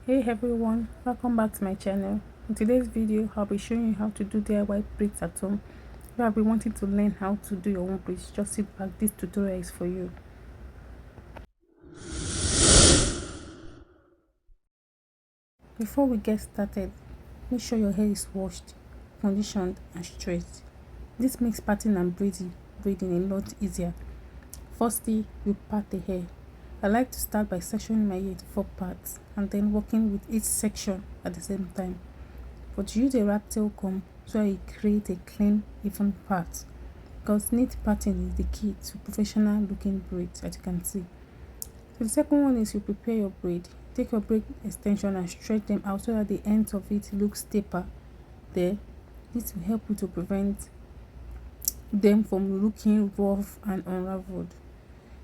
Hey everyone, welcome back to my channel. In today's video I'll be showing you how to do DIY braids at home. If you have been wanting to learn how to do your own braids, just sit back, this tutorial is for you. Before we get started, make sure your hair is washed, conditioned and straight. This makes parting and braiding a lot easier. Firstly, you part the hair. I like to start by sectioning my hair into 4 parts and then working with each section at the same time. But use a rat tail comb so you create a clean, even part, because neat parting is the key to professional looking braids, as you can see. So the second one is you prepare your braid. Take your braid extension and stretch them out so that the ends of it looks taper there. This will help you to prevent them from looking rough and unraveled.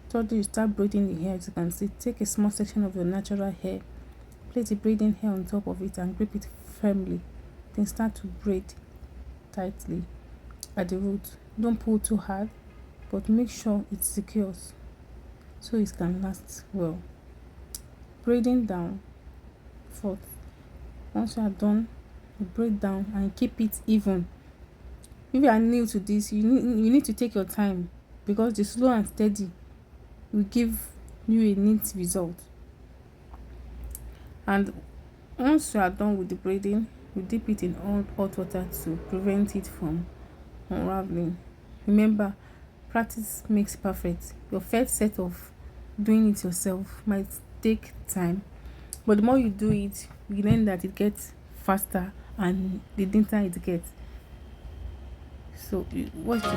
Thirdly, you start braiding the hair. As you can see, take a small section of your natural hair, place the braiding hair on top of it and grip it firmly. Then start to braid tightly at the root. Don't pull too hard, but make sure it secures so it can last well. Braiding down. Fourth, once you are done, you braid down and keep it even. If you are new to this, you need to take your time, because the slow and steady will give you a neat result. And once you are done with the braiding, you dip it in hot water to prevent it from unraveling. Remember, practice makes perfect. Your first set of doing it yourself might take time, but the more you do it, you learn that it gets faster and the neater it gets. So watch the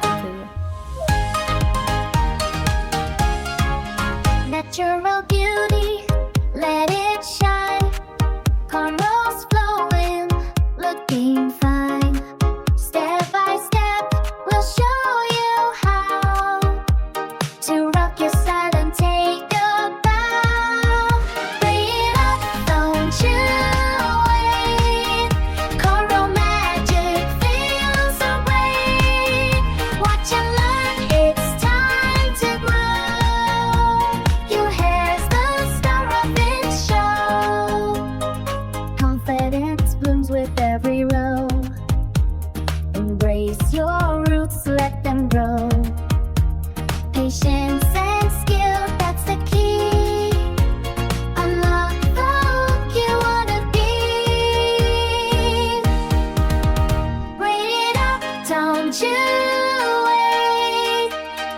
tutorial. Natural beauty, let it shine. Cornrows flowing, looking fine. Step by step, we'll show you how to rock your style and take a bow. Bring it up, don't you wait. Cornrow magic feels so great. Watch and learn, it's time to grow. Your hair's the star of its show. Confidence blooms with every row. Embrace your roots, let them grow. Patience and skill, that's the key. Unlock the look you wanna be. Braid it up, don't you wait.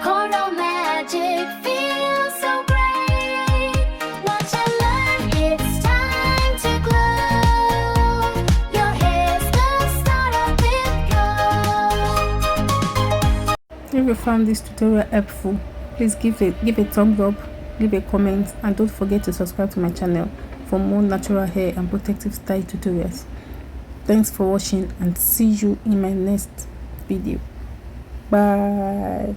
Cornrow magic feels so great. Watch and learn, it's time to glow. Your hair's the start of it go. If you found this tutorial helpful, please give a thumbs up, leave a comment, and don't forget to subscribe to my channel for more natural hair and protective style tutorials. Thanks for watching and see you in my next video. Bye.